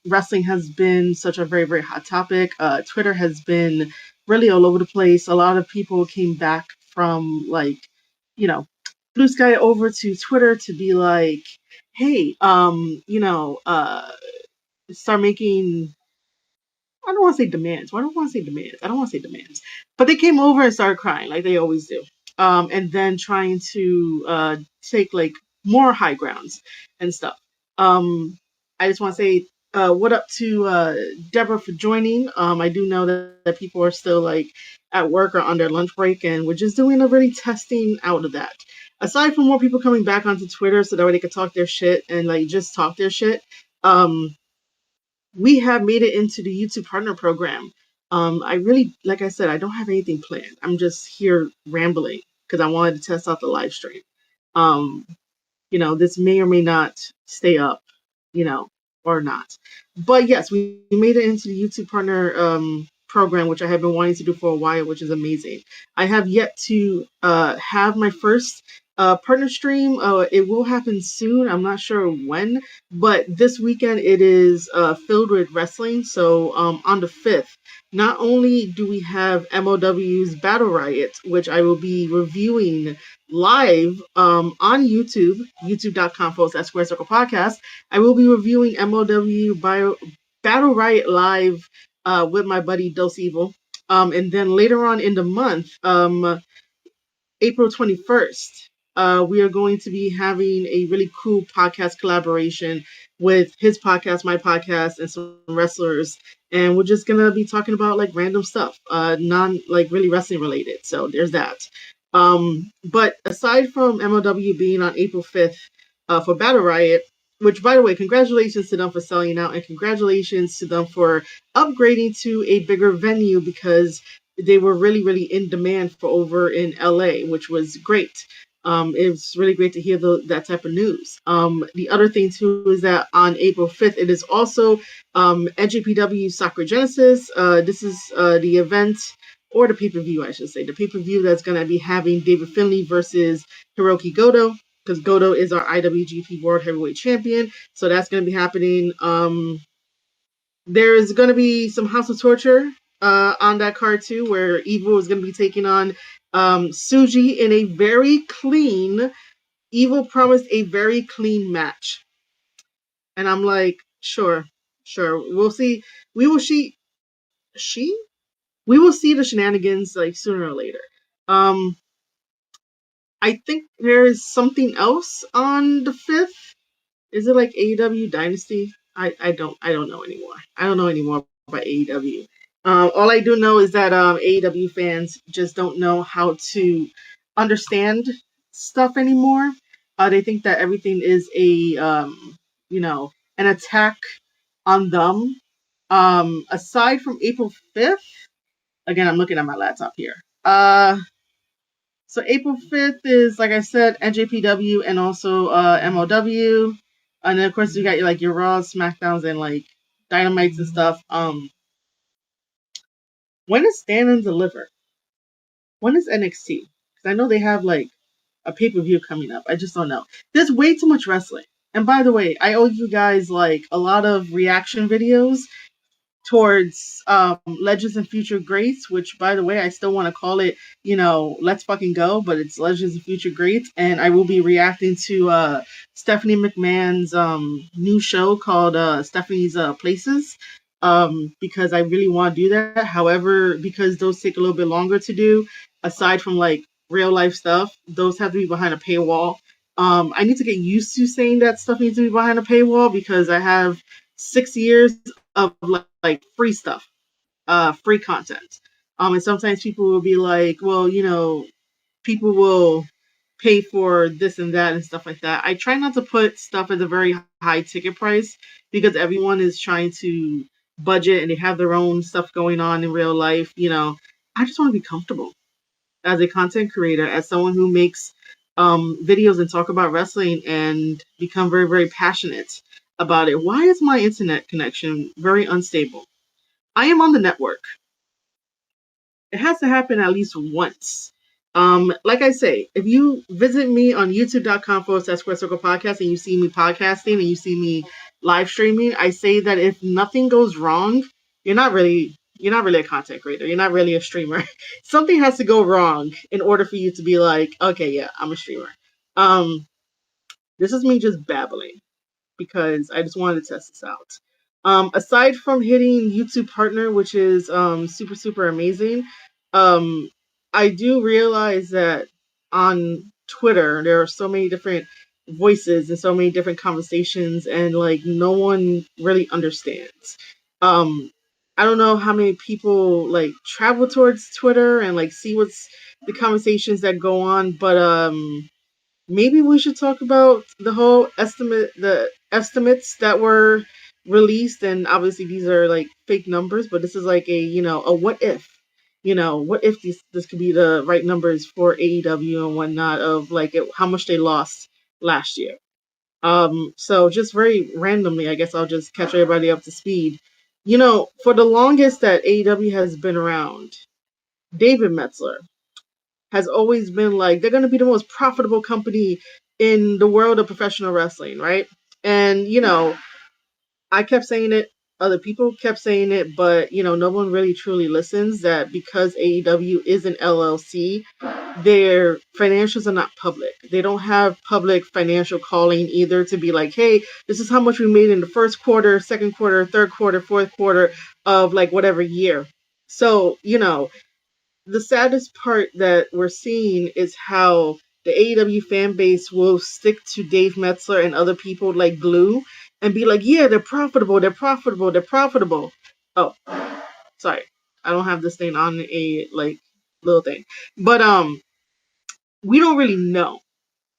Wrestling has been such a very, very hot topic. Twitter has been really all over the place. A lot of people came back from Blue Sky over to Twitter to be like, hey, start making, I don't want to say demands. Why don't I want to say demands? I don't want to say demands. But they came over and started crying like they always do. And then trying to take like more high grounds and stuff. I just want to say what up to Deborah for joining. I do know that people are still like at work or on their lunch break, and we're just doing a really testing out of that. Aside from more people coming back onto Twitter so that way they could talk their shit and like just talk their shit, we have made it into the YouTube partner program. I really, like I said, I don't have anything planned. I'm just here rambling because I wanted to test out the live stream. This may or may not stay up, or not. But yes, we made it into the YouTube partner program, which I have been wanting to do for a while, which is amazing. I have yet to have my first partner stream. It will happen soon. I'm not sure when, but this weekend it is filled with wrestling. So on the 5th, not only do we have MOW's Battle Riot, which I will be reviewing live on YouTube, youtube.com/Square Circle Podcast. I will be reviewing MOW Battle Riot live with my buddy Dose Evil. And then later on in the month, April 21st, we are going to be having a really cool podcast collaboration with his podcast, my podcast, and some wrestlers. And we're just going to be talking about like random stuff, non like really wrestling related. So there's that. But aside from MLW being on April 5th for Battle Riot, which, by the way, congratulations to them for selling out, and congratulations to them for upgrading to a bigger venue because they were really, really in demand for over in LA, which was great. It was really great to hear that type of news. The other thing, too, is that on April 5th, it is also NJPW Sakura Genesis. This is the event, or the pay-per-view, I should say. The pay-per-view that's going to be having David Finlay versus Hiroki Goto, because Goto is our IWGP World Heavyweight Champion. So that's going to be happening. There's going to be some House of Torture on that card too, where Evil is going to be taking on Tsuji in a very clean, Evil promised a very clean match. And I'm like, sure. We'll see. We will see the shenanigans like sooner or later. I think there is something else on the 5th. Is it like AEW Dynasty? I don't know anymore. I don't know anymore about AEW. All I do know is that AEW fans just don't know how to understand stuff anymore. They think that everything is an attack on them. Aside from April 5th, again, I'm looking at my laptop here. So April 5th is, like I said, NJPW and also MOW. And then, of course, you got your Raws, SmackDowns, and like Dynamites and stuff. When is Stand and Deliver? When is NXT? Because I know they have like a pay-per-view coming up. I just don't know. There's way too much wrestling. And by the way, I owe you guys like a lot of reaction videos towards Legends and Future Greats, which, by the way, I still want to call it, Let's Fucking Go, but it's Legends and Future Greats, and I will be reacting to Stephanie McMahon's new show called Stephanie's Places, because I really want to do that. However, because those take a little bit longer to do, aside from like real life stuff, those have to be behind a paywall. I need to get used to saying that stuff needs to be behind a paywall because I have 6 years of like free stuff, free content. And sometimes people will be like, well, people will pay for this and that and stuff like that. I try not to put stuff at a very high ticket price because everyone is trying to budget and they have their own stuff going on in real life. I just want to be comfortable as a content creator, as someone who makes videos and talk about wrestling and become very, very passionate about it. Why is my internet connection very unstable? I am on the network. It has to happen at least once. Like I say, if you visit me on youtube.com/Square Circle Podcast and you see me podcasting and you see me live streaming, I say that if nothing goes wrong, you're not really a content creator. You're not really a streamer. Something has to go wrong in order for you to be like, okay, yeah, I'm a streamer. This is me just babbling because I just wanted to test this out. Aside from hitting YouTube Partner, which is super, super amazing, I do realize that on Twitter, there are so many different voices and so many different conversations, and like no one really understands. Um, I don't know how many people like travel towards Twitter and like see what's the conversations that go on, but maybe we should talk about the estimates that were released, and obviously these are like fake numbers, but this is like a what if, what if this could be the right numbers for AEW and whatnot of like how much they lost last year. So just very randomly, I guess I'll just catch everybody up to speed. For the longest that AEW has been around, David Metzler has always been like they're going to be the most profitable company in the world of professional wrestling, right? And I kept saying it, other people kept saying it, but no one really truly listens. That because AEW is an LLC, their financials are not public. They don't have public financial calling either to be like, hey, this is how much we made in the first quarter, second quarter, third quarter, fourth quarter of like whatever year. So the saddest part that we're seeing is how the AEW fan base will stick to Dave Metzler and other people like glue and be like, yeah, they're profitable, they're profitable, they're profitable. Oh, sorry. I don't have this thing on a like little thing. But we don't really know.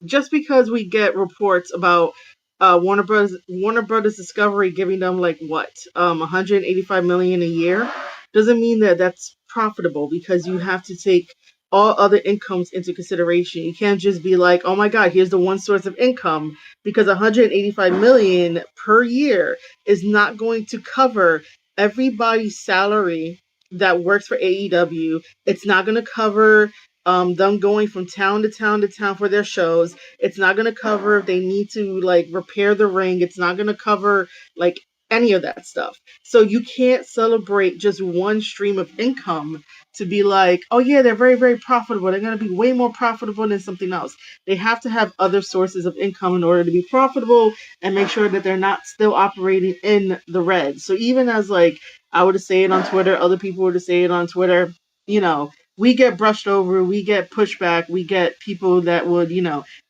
Just because we get reports about Warner Brothers Discovery giving them like what 185 million a year doesn't mean that that's profitable, because you have to take all other incomes into consideration. You can't just be like, oh my god, here's the one source of income, because 185 million per year is not going to cover everybody's salary that works for AEW. It's not going to cover them going from town to town to town for their shows. It's not going to cover if they need to like repair the ring. It's not going to cover like any of that stuff. So you can't celebrate just one stream of income to be like, oh yeah, they're very, very profitable. They're going to be way more profitable than something else. They have to have other sources of income in order to be profitable and make sure that they're not still operating in the red. So even as like I would say it on Twitter, other people would say it on Twitter, we get brushed over, we get pushback, we get people that would,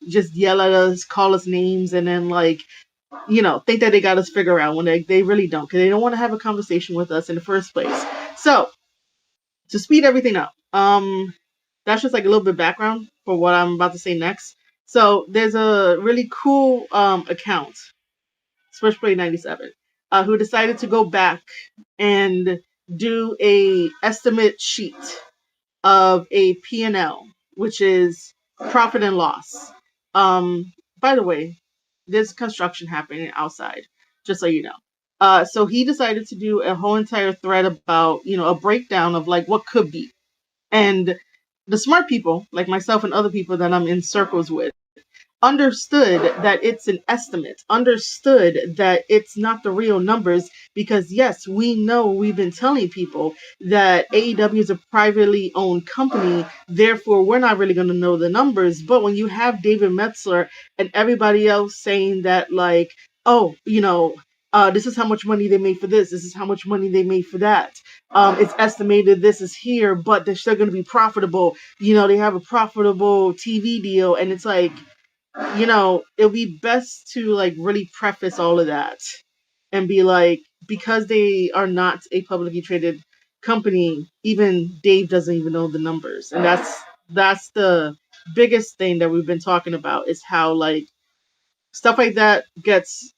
just yell at us, call us names, and then like, think that they got us figured out when they really don't, because they don't want to have a conversation with us in the first place. So to speed everything up, that's just like a little bit of background for what I'm about to say next. So there's a really cool account, Switchblade 97, who decided to go back and do a estimate sheet of a P&L, which is profit and loss. By the way, there's construction happening outside, just so you know. So he decided to do a whole entire thread about, a breakdown of like what could be. And the smart people, like myself and other people that I'm in circles with, understood that it's an estimate, understood that it's not the real numbers, because yes, we know, we've been telling people that AEW is a privately owned company, therefore we're not really going to know the numbers. But when you have David Metzler and everybody else saying that like, oh, this is how much money they made for this is how much money they made for that, it's estimated this is here, but they're still going to be profitable, they have a profitable TV deal, and it's like, it'll be best to like really preface all of that and be like, because they are not a publicly traded company, even Dave doesn't even know the numbers. And that's the biggest thing that we've been talking about, is how like stuff like that gets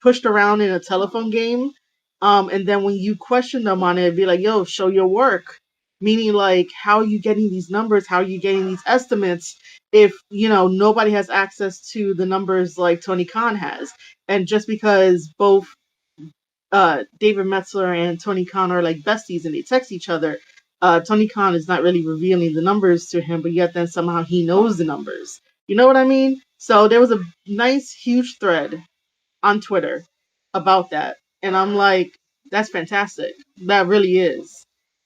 pushed around in a telephone game. And then when you question them on it, it'd be like, yo, show your work. Meaning like, how are you getting these numbers? How are you getting these estimates if, nobody has access to the numbers like Tony Khan has? And just because both David Metzler and Tony Khan are like besties and they text each other, Tony Khan is not really revealing the numbers to him, but yet then somehow he knows the numbers. You know what I mean? So there was a nice, huge thread on Twitter about that. And I'm like, that's fantastic. That really is.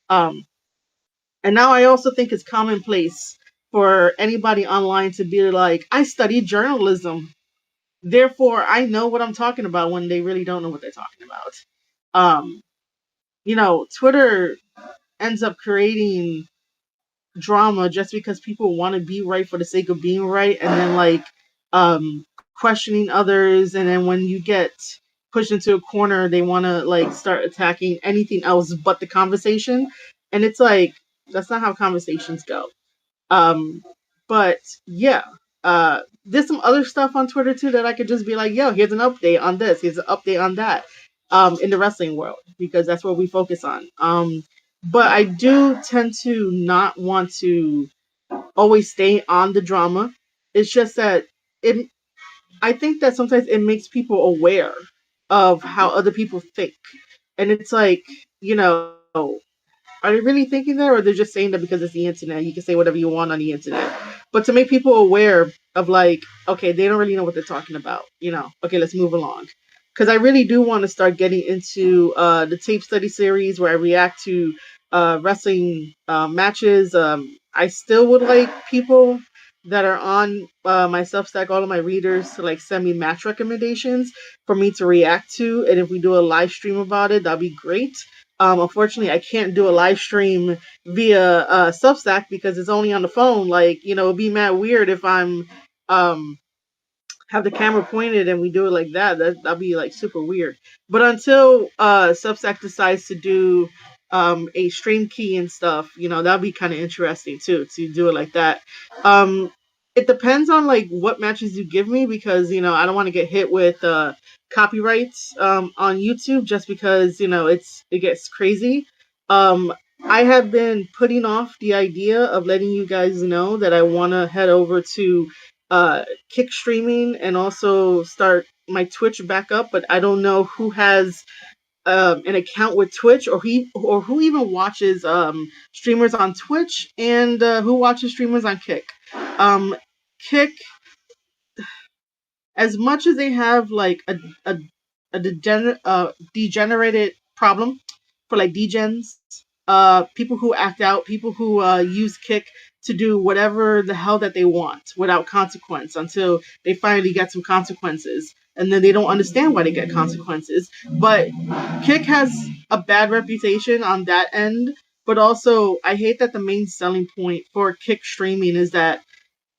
Um, and now I also think it's commonplace for anybody online to be like, I studied journalism. Therefore, I know what I'm talking about when they really don't know what they're talking about. Um, Twitter ends up creating drama just because people want to be right for the sake of being right, and then like um questioning others, and then when you get pushed into a corner they want to like start attacking anything else but the conversation, and it's like that's not how conversations go. But yeah, there's some other stuff on Twitter too that I could just be like, yo, here's an update on this, here's an update on that, in the wrestling world, because that's what we focus on. But I do tend to not want to always stay on the drama. It's just that it I think that sometimes it makes people aware of how other people think. And it's like, you know, are they really thinking that, or they're just saying that because it's the internet? You can say whatever you want on the internet. But to make people aware of like, okay, they don't really know what they're talking about. Okay, let's move along. Because I really do want to start getting into the tape study series where I react to wrestling matches. I still would like people that are on my Substack, all of my readers, to like send me match recommendations for me to react to, and if we do a live stream about it, that'd be great. Unfortunately, I can't do a live stream via Substack because it's only on the phone. Like, it'd be mad weird if I'm um, have the camera pointed and we do it like that. That'd be like super weird. But until Substack decides to do a stream key and stuff, that'd be kind of interesting too to do it like that. Um, it depends on like what matches you give me, because I don't want to get hit with copyrights on YouTube, just because it gets crazy. Um, I have been putting off the idea of letting you guys know that I want to head over to kick streaming and also start my Twitch back up, but I don't know who has an account with Twitch, or who even watches streamers on Twitch, and who watches streamers on Kick. Kick, as much as they have like a degenerated problem for like degens, people who act out, people who use Kick to do whatever the hell that they want without consequence until they finally get some consequences, and then they don't understand why they get consequences. But Kick has a bad reputation on that end, but also I hate that the main selling point for Kick streaming is that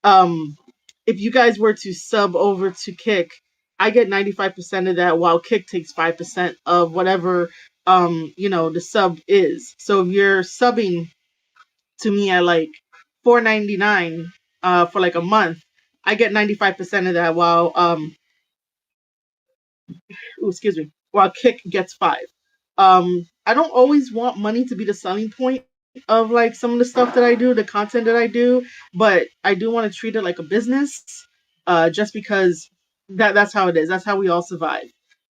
um if you guys were to sub over to Kick, I get 95% of that, while Kick takes 5% of whatever the sub is. So if you're subbing to me at like $4.99 for like a month, I get 95% of that, while excuse me, while Kick gets 5. I don't always want money to be the selling point of like some of the stuff that I do, the content that I do, but I do want to treat it like a business, just because that's how it is. That's how we all survive.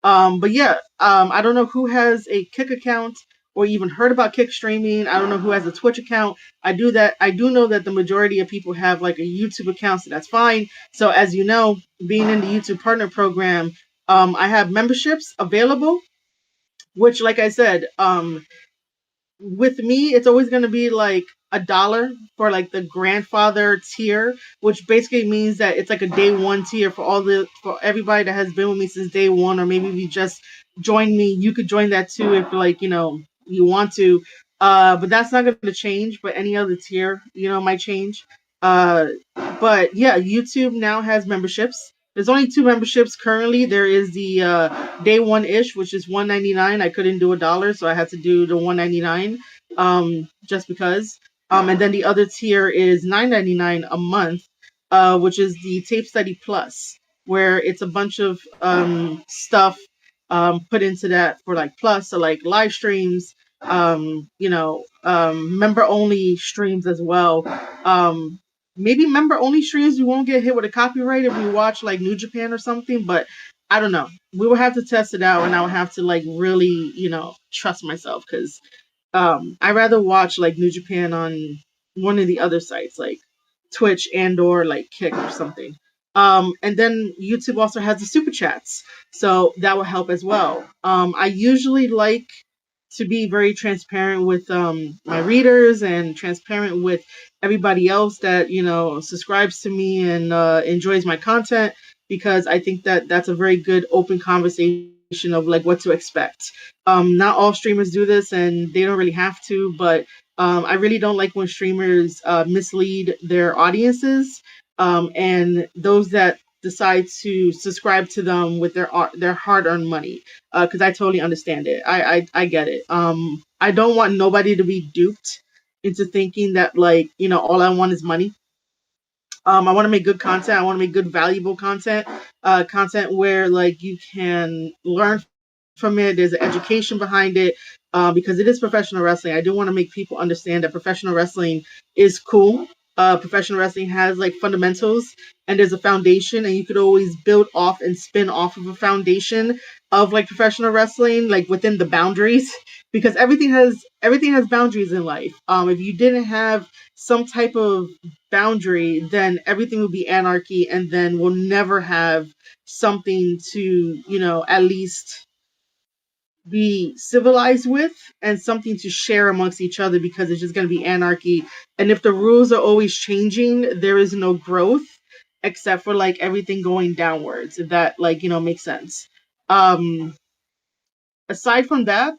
But yeah, I don't know who has a Kick account or even heard about Kick streaming. I don't know who has a Twitch account. I do know that the majority of people have like a YouTube account, so that's fine. So as you know, being in the YouTube Partner Program, I have memberships available, which, like I said, with me, it's always going to be like $1 for like the grandfather tier, which basically means that it's like a day one tier for everybody that has been with me since day one, or maybe if you just joined me, you could join that too if like you want to. But that's not going to change. But any other tier, might change. Uh, but yeah, YouTube now has memberships. There's only 2 memberships currently. There is the day one ish, which is $1.99. I couldn't do $1, so I had to do the $1.99, just because. And then the other tier is $9.99 a month, which is the Tape Study Plus, where it's a bunch of stuff put into that for like plus, so like live streams, member only streams as well. Maybe member only streams you won't get hit with a copyright if you watch like New Japan or something, but I don't know. We will have to test it out, and I will have to like really, trust myself, because I rather watch like New Japan on one of the other sites like Twitch and or like Kick or something. And then YouTube also has the super chats, so that will help as well. I usually like to be very transparent with my readers and transparent with everybody else that subscribes to me and enjoys my content, because I think that that's a very good open conversation of like what to expect. Not all streamers do this, and they don't really have to, but I really don't like when streamers mislead their audiences, and those that decide to subscribe to them with their hard-earned money, because I totally understand it. I get it. I don't want nobody to be duped into thinking that, like, all I want is money. I want to make good content. I want to make good, valuable content, content where like you can learn from it. There's an education behind it, because it is professional wrestling. I do want to make people understand that professional wrestling is cool. Professional wrestling has like fundamentals, and there's a foundation, and you could always build off and spin off of a foundation of like professional wrestling, like within the boundaries, because everything has boundaries in life. If you didn't have some type of boundary, then everything will be anarchy, and then we'll never have something to, at least be civilized with, and something to share amongst each other, because it's just going to be anarchy. And if the rules are always changing, there is no growth except for like everything going downwards, if that like, makes sense. Aside from that,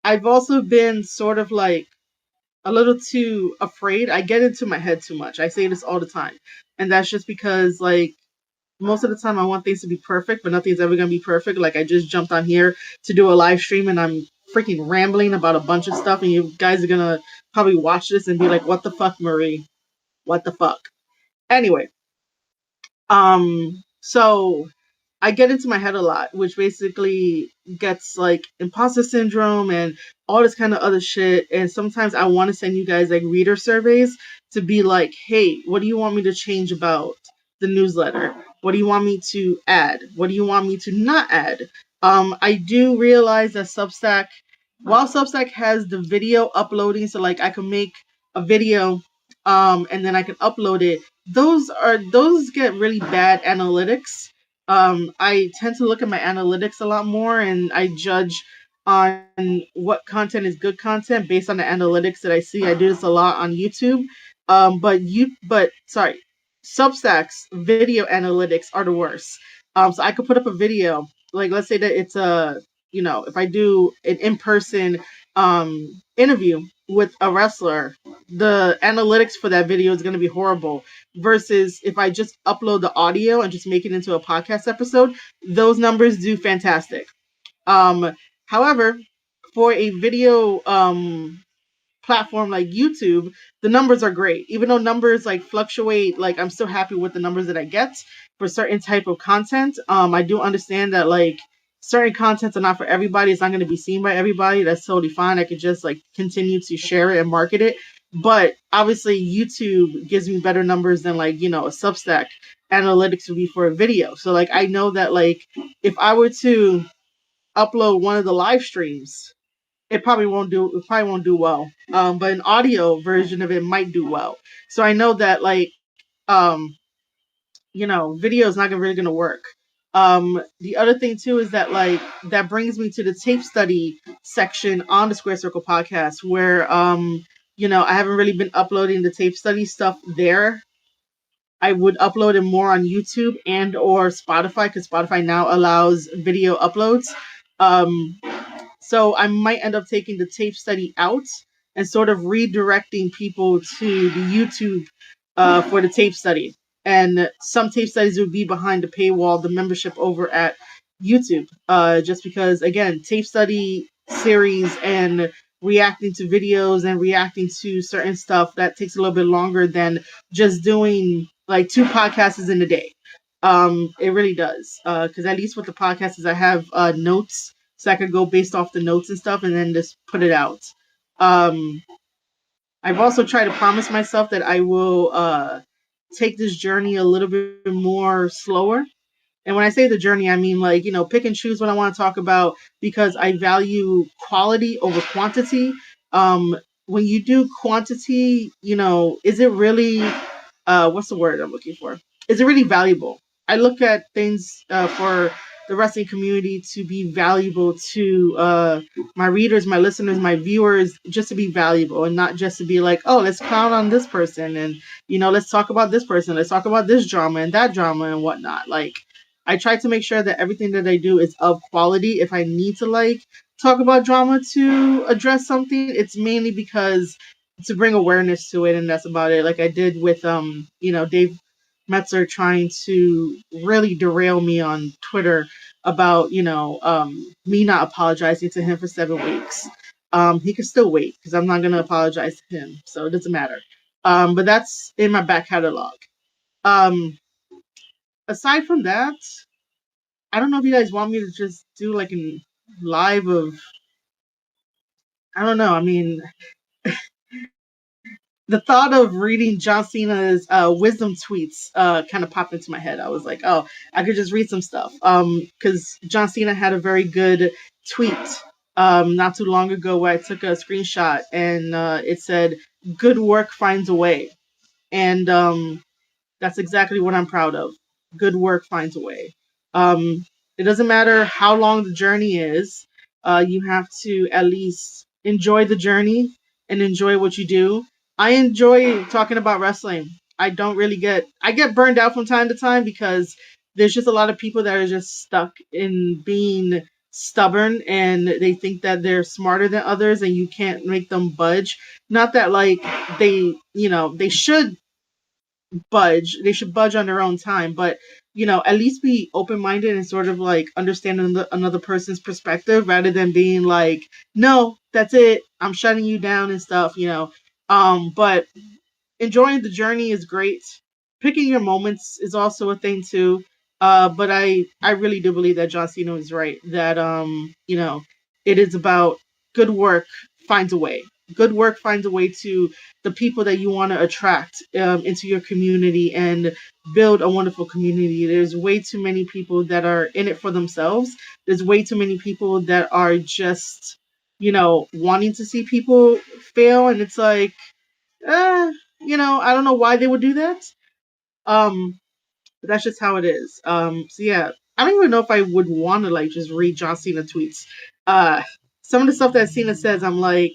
I've also been sort of like a little too afraid. I get into my head too much. I say this all the time. And that's just because, like, most of the time I want things to be perfect, but nothing's ever going to be perfect. Like, I just jumped on here to do a live stream and I'm freaking rambling about a bunch of stuff. And you guys are going to probably watch this and be like, what the fuck, Marie? What the fuck? Anyway, so I get into my head a lot, which basically gets like imposter syndrome and all this kind of other shit. And sometimes I want to send you guys like reader surveys to be like, hey, what do you want me to change about the newsletter? What do you want me to add? What do you want me to not add? I do realize that while Substack has the video uploading, so like I can make a video, and then I can upload it. Those get really bad analytics. I tend to look at my analytics a lot more, and I judge on what content is good content based on the analytics that I see. I do this a lot on YouTube. But sorry, Substack's video analytics are the worst. So I could put up a video, like let's say that it's if I do an in-person interview with a wrestler, the analytics for that video is going to be horrible, versus if I just upload the audio and just make it into a podcast episode, those numbers do fantastic. However, for a video platform like YouTube, the numbers are great. Even though numbers like fluctuate, like I'm still happy with the numbers that I get for certain type of content. I do understand that like certain contents are not for everybody. It's not going to be seen by everybody. That's totally fine. I could just like continue to share it and market it. But obviously YouTube gives me better numbers than like, a Substack analytics would be for a video. So like I know that like if I were to upload one of the live streams, it probably won't do well. But an audio version of it might do well. So I know that like video is not really gonna work. The other thing too is that like that brings me to the tape study section on the Square Circle podcast, where I haven't really been uploading the tape study stuff there. I would upload it more on YouTube and or Spotify, because Spotify now allows video uploads. So I might end up taking the tape study out and sort of redirecting people to the YouTube for the tape study. And some tape studies would be behind the paywall, the membership over at YouTube. Just because, again, tape study series and reacting to videos and reacting to certain stuff, that takes a little bit longer than just doing like 2 podcasts in a day. It really does. Because at least with the podcasts, I have notes, so I could go based off the notes and stuff and then just put it out. I've also tried to promise myself that I will take this journey a little bit more slower. And when I say the journey, I mean like, pick and choose what I want to talk about, because I value quality over quantity. When you do quantity, is it really, what's the word I'm looking for? is it really valuable? I look at things for the wrestling community to be valuable to my readers, my listeners, my viewers, just to be valuable and not just to be like, oh, let's clown on this person and, let's talk about this person, let's talk about this drama and that drama and whatnot. Like, I try to make sure that everything that I do is of quality. If I need to talk about drama to address something, it's mainly because to bring awareness to it, and that's about it. Like I did with Dave Metzer trying to really derail me on Twitter about me not apologizing to him for 7 weeks. He could still wait because I'm not gonna apologize to him, so it doesn't matter. But that's in my back catalog. Aside from that, I don't know if you guys want me to just do like a live of, I don't know. I mean, the thought of reading John Cena's wisdom tweets kind of popped into my head. I was like, oh, I could just read some stuff. Because John Cena had a very good tweet not too long ago where I took a screenshot and it said, good work finds a way. And that's exactly what I'm proud of. Good work finds a way. It doesn't matter how long the journey is. You have to at least enjoy the journey and enjoy what you do. I enjoy talking about wrestling. I get burned out from time to time because there's just a lot of people that are just stuck in being stubborn and they think that they're smarter than others and you can't make them budge. Not that they should budge. They should budge on their own time, but at least be open-minded and sort of like understanding another person's perspective rather than being like, no, that's it, I'm shutting you down and stuff. But enjoying the journey is great. Picking your moments is also a thing too. But I really do believe that John Cena is right. That it is about good work finds a way. Good work finds a way to the people that you want to attract into your community and build a wonderful community. There's way too many people that are in it for themselves. There's way too many people that are just wanting to see people fail, and it's like, I don't know why they would do that. But that's just how it is. So yeah, I don't even know if I would want to just read John Cena tweets. Some of the stuff that Cena says, I'm like,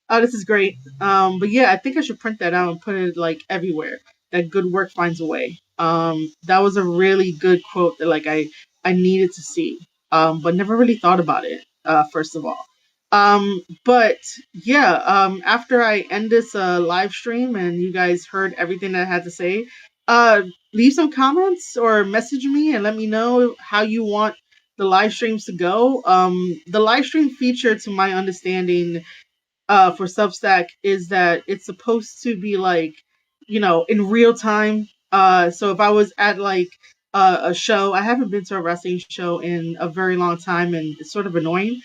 oh, this is great. But yeah, I think I should print that out and put it everywhere. That good work finds a way. That was a really good quote that I needed to see. But never really thought about it. First of all. But yeah, after I end this live stream and you guys heard everything that I had to say, leave some comments or message me and let me know how you want the live streams to go. The live stream feature, to my understanding, for Substack is that it's supposed to be in real time. So if I was at a show, I haven't been to a wrestling show in a very long time and it's sort of annoying.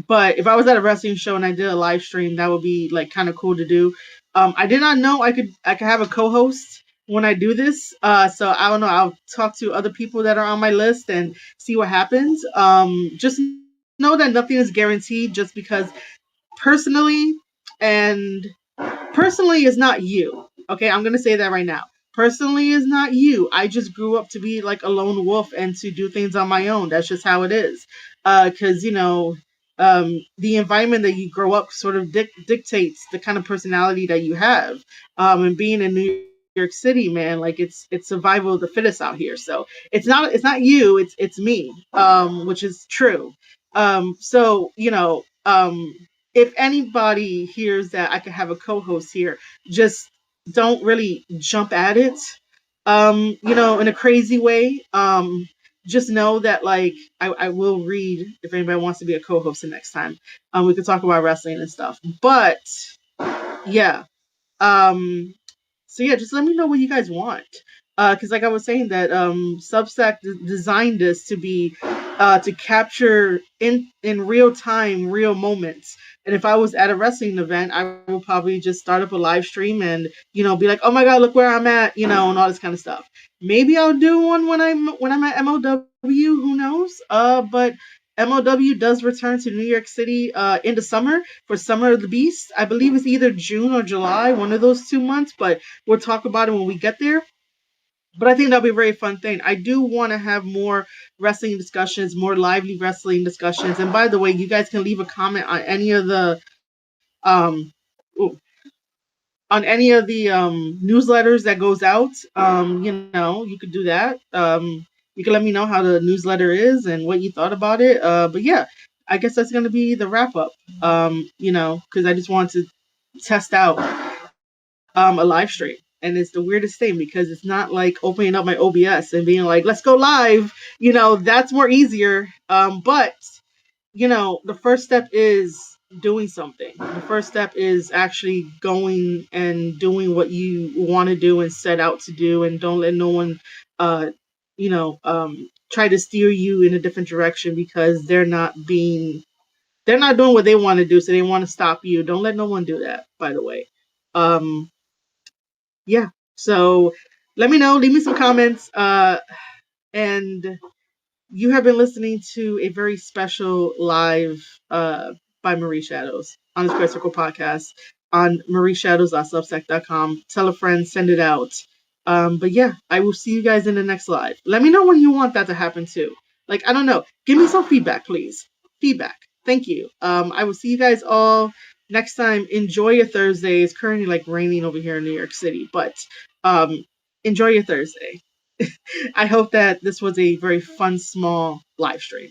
But if I was at a wrestling show and I did a live stream, that would be kind of cool to do. I did not know I could have a co-host when I do this. So I don't know. I'll talk to other people that are on my list and see what happens. Just know that nothing is guaranteed just because personally, and personally is not you. Okay, I'm gonna say that right now. Personally is not you. I just grew up to be a lone wolf and to do things on my own. That's just how it is. Because the environment that you grow up sort of dictates the kind of personality that you have. And being in New York City, man, it's survival of the fittest out here. So it's not you. It's me. Which is true. So if anybody hears that I could have a co-host here, just don't really jump at it, in a crazy way. Just know that I will read if anybody wants to be a co-host the next time. We could talk about wrestling and stuff. But yeah. So yeah, just let me know what you guys want. Because I was saying that Substack designed this to be to capture in real time, real moments. And if I was at a wrestling event, I would probably just start up a live stream and be like, oh my god, look where I'm at, and all this kind of stuff. Maybe I'll do one when I'm at MLW. Who knows? But MLW does return to New York City in the summer for Summer of the Beast. I believe it's either June or July, one of those 2 months, but we'll talk about it when we get there. But I think that'll be a very fun thing. I do want to have more wrestling discussions, more lively wrestling discussions. And by the way, you guys can leave a comment on any of the um newsletters that goes out. You could do that. You can let me know how the newsletter is and what you thought about it. But yeah, I guess that's gonna be the wrap up. Because I just want to test out a live stream. And it's the weirdest thing because it's not like opening up my OBS and being like, let's go live. That's more easier. But the first step is doing something. The first step is actually going and doing what you want to do and set out to do, and don't let no one, try to steer you in a different direction because they're not doing what they want to do, so they want to stop you. Don't let no one do that, by the way. Um, yeah. So let me know. Leave me some comments. And you have been listening to a very special live by Marie Shadows on the Square Circle podcast on marieshadows.substack.com. Tell a friend, send it out. But yeah, I will see you guys in the next live. Let me know when you want that to happen too. Like, I don't know. Give me some feedback, please. Feedback. Thank you. I will see you guys all next time. Enjoy your Thursday. It's currently like raining over here in New York City, but enjoy your Thursday. I hope that this was a very fun, small live stream.